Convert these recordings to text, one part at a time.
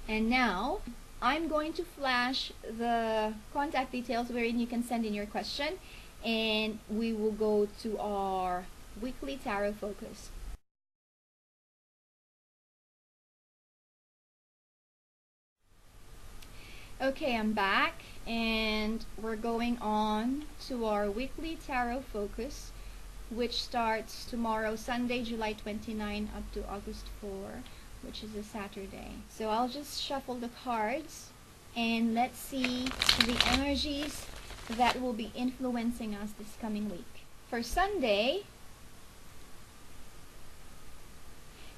And now I'm going to flash the contact details wherein you can send in your question, and we will go to our weekly tarot focus. Okay, I'm back, and we're going on to our weekly tarot focus, which starts tomorrow, Sunday, July 29, up to August 4, which is a Saturday. So I'll just shuffle the cards, and let's see the energies that will be influencing us this coming week. For Sunday,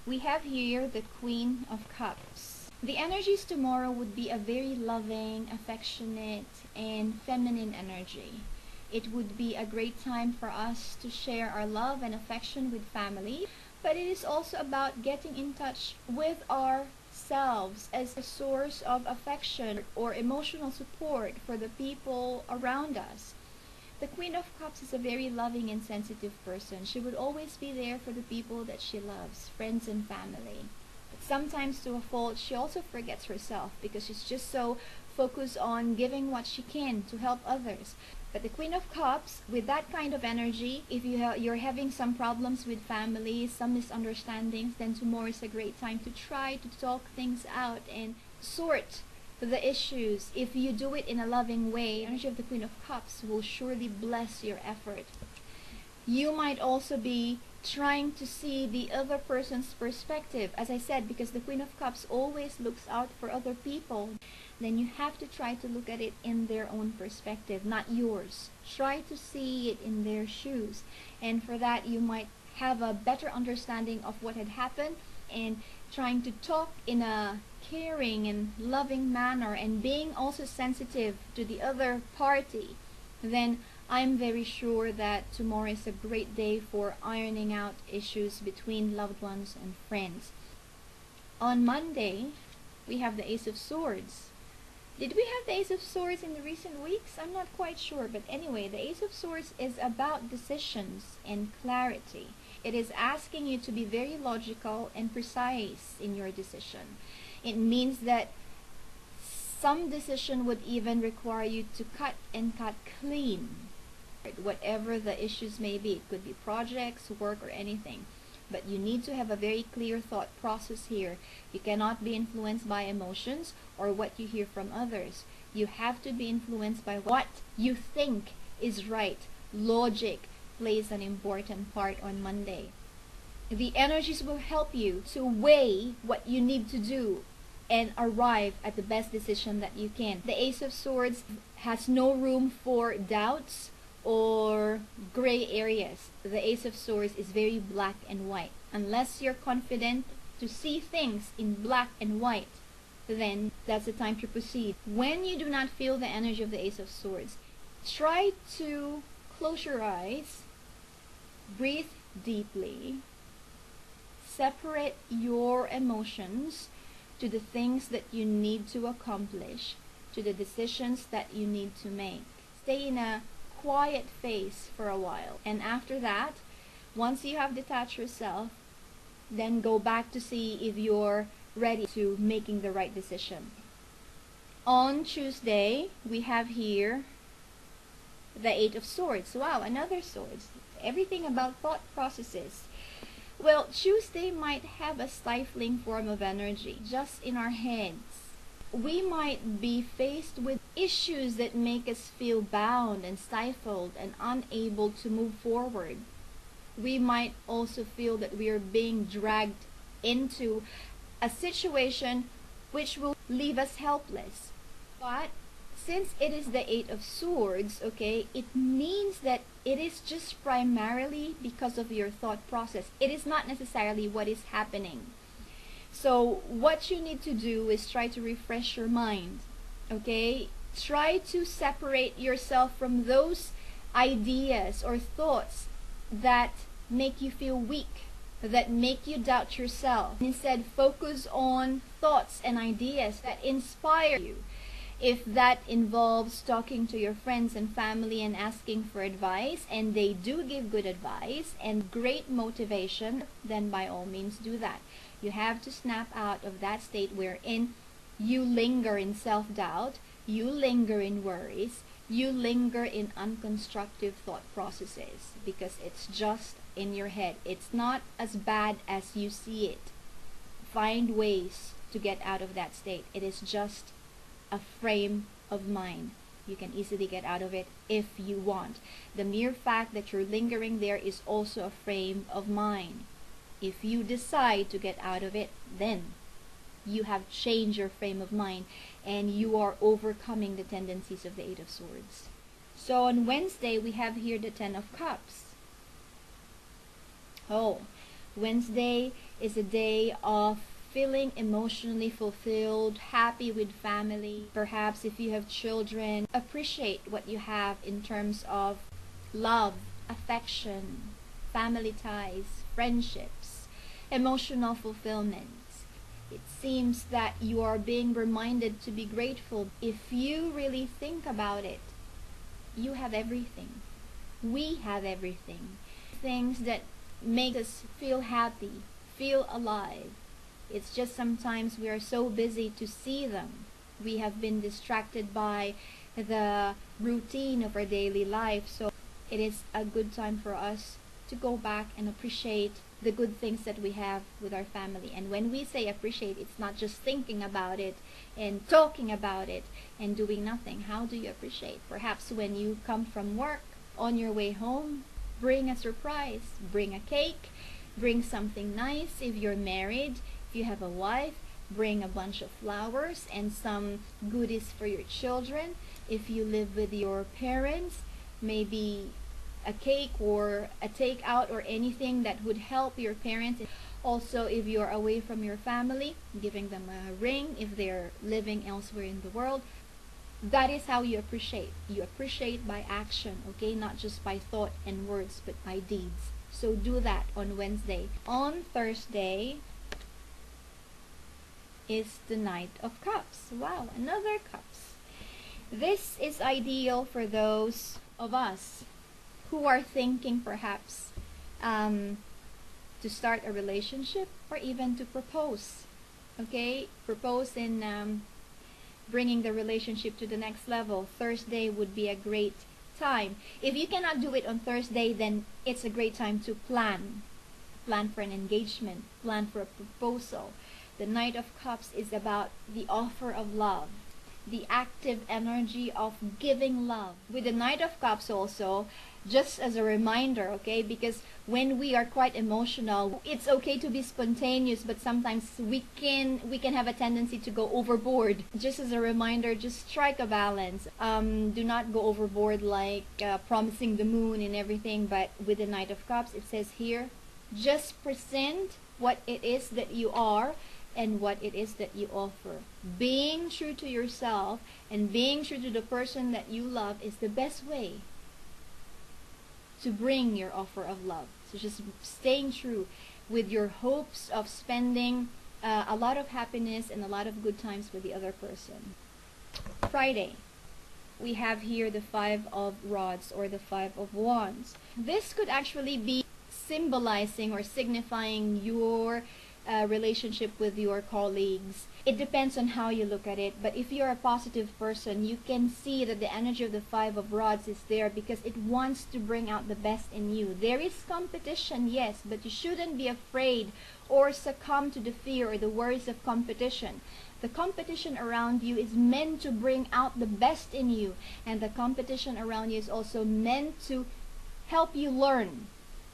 we have here the Queen of Cups. The energies tomorrow would be a very loving, affectionate, and feminine energy. It would be a great time for us to share our love and affection with family, but it is also about getting in touch with ourselves as a source of affection or emotional support for the people around us. The Queen of Cups is a very loving and sensitive person. She would always be there for the people that she loves, friends and family. But sometimes to a fault, she also forgets herself because she's just so focused on giving what she can to help others. But the Queen of Cups, with that kind of energy, if you're having some problems with family, some misunderstandings, then tomorrow is a great time to try to talk things out and sort the issues. If you do it in a loving way, the energy of the Queen of Cups will surely bless your effort. You might also be trying to see the other person's perspective, as I said, because the Queen of Cups always looks out for other people. Then you have to try to look at it in their own perspective, not yours. Try to see it in their shoes, and for that you might have a better understanding of what had happened, and trying to talk in a caring and loving manner, and being also sensitive to the other party. Then I'm very sure that tomorrow is a great day for ironing out issues between loved ones and friends. On Monday, we have the Ace of Swords. Did we have the Ace of Swords in the recent weeks? I'm not quite sure, but anyway, the Ace of Swords is about decisions and clarity. It is asking you to be very logical and precise in your decision. It means that some decision would even require you to cut clean. Whatever the issues may be, it could be projects, work, or anything. But you need to have a very clear thought process here. You cannot be influenced by emotions or what you hear from others. You have to be influenced by what you think is right. Logic plays an important part on Monday. The energies will help you to weigh what you need to do and arrive at the best decision that you can. The Ace of Swords has no room for doubts or gray areas. The Ace of Swords is very black and white. Unless you're confident to see things in black and white, then that's the time to proceed. When you do not feel the energy of the Ace of Swords, try to close your eyes, breathe deeply, separate your emotions to the things that you need to accomplish, to the decisions that you need to make. Stay in a quiet phase for a while, and after that, once you have detached yourself, then go back to see if you're ready to making the right decision. On Tuesday, we have here the Eight of Swords. Wow, another swords. Everything about thought processes. Well, Tuesday might have a stifling form of energy just in our heads. We might be faced with issues that make us feel bound and stifled and unable to move forward. We might also feel that we are being dragged into a situation which will leave us helpless. But since it is the Eight of Swords, okay, it means that it is just primarily because of your thought process. It is not necessarily what is happening. So what you need to do is try to refresh your mind, okay? Try to separate yourself from those ideas or thoughts that make you feel weak, that make you doubt yourself. Instead, focus on thoughts and ideas that inspire you. If that involves talking to your friends and family and asking for advice, and they do give good advice and great motivation, then by all means do that. You have to snap out of that state wherein You linger in self-doubt, you linger in worries, you linger in unconstructive thought processes because it's just in your head. It's not as bad as you see it. Find ways to get out of that state. It is just a frame of mind. You can easily get out of it if you want. The mere fact that you're lingering there is also a frame of mind. If you decide to get out of it, then you have changed your frame of mind and you are overcoming the tendencies of the Eight of Swords. So on Wednesday, we have here the Ten of Cups. Oh, Wednesday is a day of feeling emotionally fulfilled, happy with family. Perhaps if you have children, appreciate what you have in terms of love, affection, family ties, friendships, emotional fulfillment. It seems that you are being reminded to be grateful. If you really think about it, you have everything. We have everything. Things that make us feel happy, feel alive. It's just sometimes we are so busy to see them. We have been distracted by the routine of our daily life. So it is a good time for us to go back and appreciate the good things that we have with our family. And when we say appreciate, it's not just thinking about it and talking about it and doing nothing. How do you appreciate? Perhaps when you come from work, on your way home, bring a surprise, bring a cake, bring something nice. If you're married, if you have a wife, bring a bunch of flowers and some goodies for your children. If you live with your parents, maybe a cake or a takeout or anything that would help your parents. Also, if you're away from your family, giving them a ring if they're living elsewhere in the world. That is how you appreciate. You appreciate by action, okay? Not just by thought and words, but by deeds. So do that on Wednesday. On Thursday is the Knight of Cups. Wow, another cups. This is ideal for those of us who are thinking perhaps to start a relationship or even to propose. Okay, propose in bringing the relationship to the next level. Thursday would be a great time. If you cannot do it on Thursday, then it's a great time to plan. Plan for an engagement, plan for a proposal. The Knight of Cups is about the offer of love, the active energy of giving love. With the Knight of Cups also, just as a reminder, okay, because when we are quite emotional, it's okay to be spontaneous, but sometimes we can have a tendency to go overboard. Just as a reminder, just strike a balance. Do not go overboard like promising the moon and everything. But with the Knight of Cups, it says here, just present what it is that you are and what it is that you offer. Being true to yourself and being true to the person that you love is the best way to bring your offer of love. So just staying true with your hopes of spending a lot of happiness and a lot of good times with the other person. Friday, we have here the Five of Rods or the Five of Wands. This could actually be symbolizing or signifying your relationship with your colleagues. It depends on how you look at it, but if you're a positive person, you can see that the energy of the Five of Rods is there because it wants to bring out the best in you. There is competition, yes, but you shouldn't be afraid or succumb to the fear or the worries of competition. The competition around you is meant to bring out the best in you, and the competition around you is also meant to help you learn.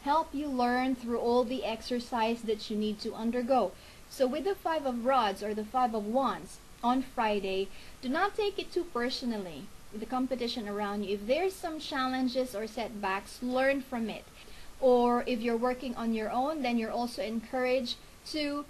Help you learn through all the exercise that you need to undergo. So with the Five of Rods or the Five of Wands on Friday, do not take it too personally, the competition around you. If there's some challenges or setbacks, learn from it. Or if you're working on your own, then you're also encouraged to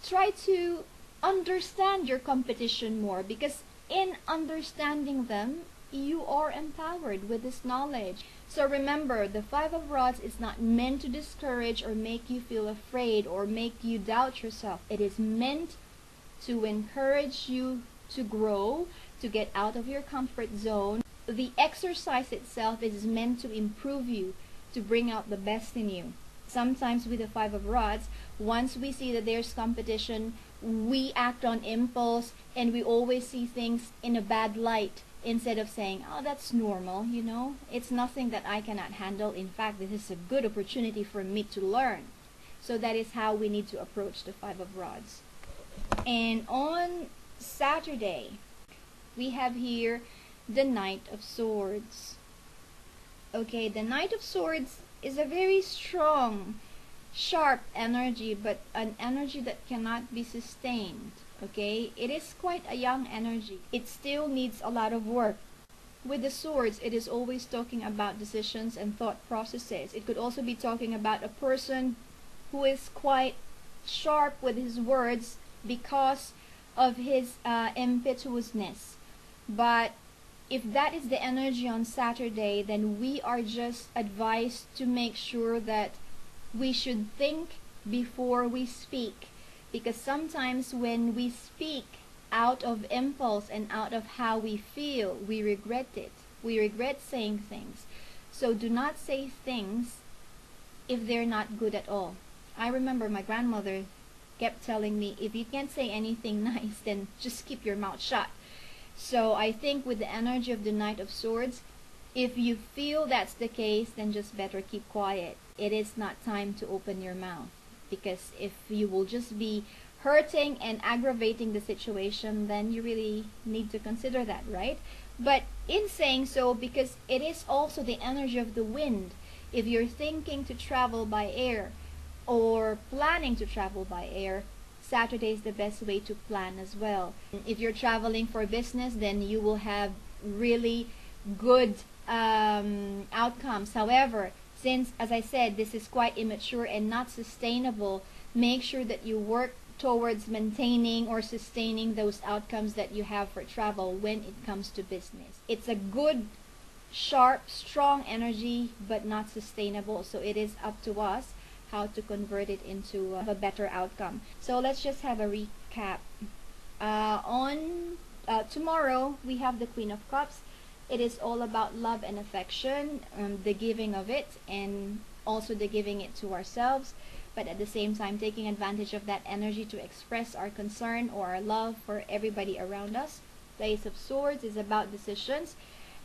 try to understand your competition more, because in understanding them, you are empowered with this knowledge. So remember, the Five of Rods is not meant to discourage or make you feel afraid or make you doubt yourself. It is meant to encourage you to grow, to get out of your comfort zone. The exercise itself is meant to improve you, to bring out the best in you. Sometimes with the Five of Rods, once we see that there's competition, we act on impulse and we always see things in a bad light instead of saying, oh, that's normal, you know, it's nothing that I cannot handle. In fact, this is a good opportunity for me to learn. So that is how we need to approach the Five of Rods. And on Saturday, we have here the Knight of Swords. Okay, the Knight of Swords is a very strong, sharp energy, but an energy that cannot be sustained. Okay, it is quite a young energy. It still needs a lot of work. With the swords, it is always talking about decisions and thought processes. It could also be talking about a person who is quite sharp with his words because of his impetuousness. But if that is the energy on Saturday, then we are just advised to make sure that we should think before we speak, because sometimes when we speak out of impulse and out of how we feel, we regret it. We regret saying things. So do not say things if they're not good at all. I remember my grandmother kept telling me, if you can't say anything nice, then just keep your mouth shut. So I think with the energy of the Knight of Swords, if you feel that's the case, then just better keep quiet. It is not time to open your mouth, because if you will just be hurting and aggravating the situation, then you really need to consider that, right? But in saying so, because it is also the energy of the wind, if you're thinking to travel by air or planning to travel by air, Saturday is the best way to plan as well. If you're traveling for business, then you will have really good outcomes. However, since, as I said, this is quite immature and not sustainable, make sure that you work towards maintaining or sustaining those outcomes that you have for travel when it comes to business. It's a good, sharp, strong energy, but not sustainable. So it is up to us how to convert it into a better outcome. So let's just have a recap. On tomorrow, we have the Queen of Cups. It is all about love and affection, the giving of it, and also the giving it to ourselves, but at the same time taking advantage of that energy to express our concern or our love for everybody around us. The Ace of Swords is about decisions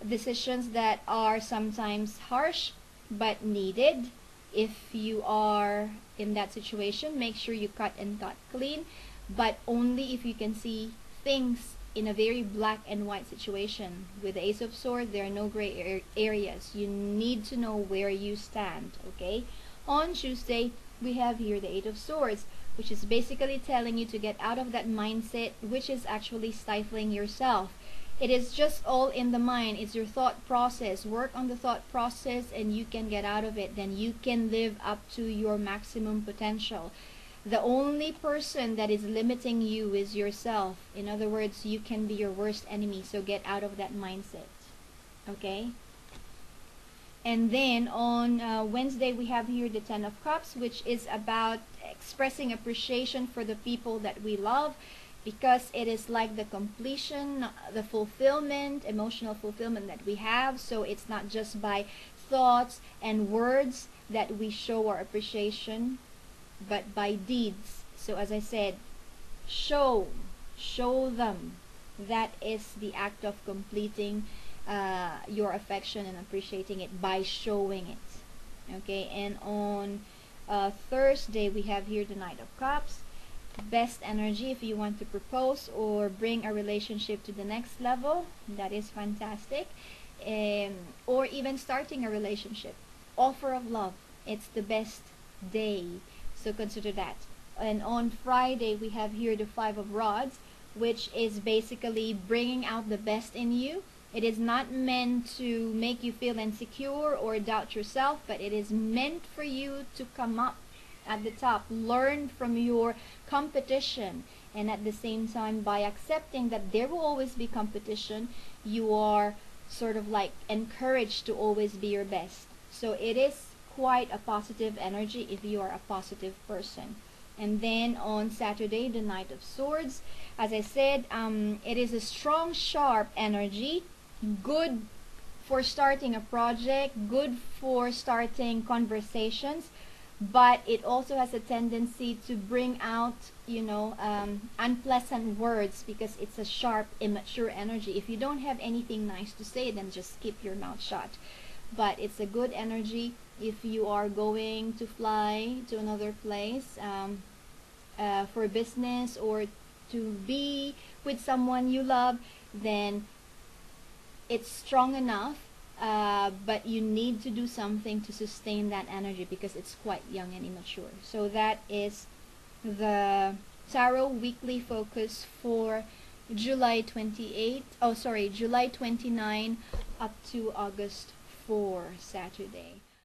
that are sometimes harsh but needed. If you are in that situation, make sure you cut and cut clean, but only if you can see things in a very black and white situation. With the Ace of Swords, there are no gray areas. You need to know where you stand, okay? On Tuesday, we have here the Eight of Swords, which is basically telling you to get out of that mindset, which is actually stifling yourself. It is just all in the mind. It's your thought process. Work on the thought process and you can get out of it. Then you can live up to your maximum potential. The only person that is limiting you is yourself. In other words, you can be your worst enemy. So get out of that mindset. Okay? And then on Wednesday, we have here the Ten of Cups, which is about expressing appreciation for the people that we love, because it is like the completion, the fulfillment, emotional fulfillment that we have. So it's not just by thoughts and words that we show our appreciation, but by deeds. So as I said, show them. That is the act of completing your affection and appreciating it by showing it. Okay, and on Thursday, we have here the Knight of Cups. Best energy if you want to propose or bring a relationship to the next level. That is fantastic. Or even starting a relationship. Offer of love. It's the best day. So consider that. And on Friday, we have here the Five of Rods, which is basically bringing out the best in you. It is not meant to make you feel insecure or doubt yourself, but it is meant for you to come up at the top, learn from your competition, and at the same time, by accepting that there will always be competition, you are sort of like encouraged to always be your best. So it is quite a positive energy if you are a positive person. And then on Saturday, the Knight of Swords, as I said, it is a strong, sharp energy, good for starting a project, good for starting conversations, but it also has a tendency to bring out, unpleasant words, because it's a sharp, immature energy. If you don't have anything nice to say, then just keep your mouth shut. But it's a good energy if you are going to fly to another place for business, or to be with someone you love. Then it's strong enough, but you need to do something to sustain that energy, because it's quite young and immature. So that is the tarot weekly focus for July 29 up to August 4, Saturday.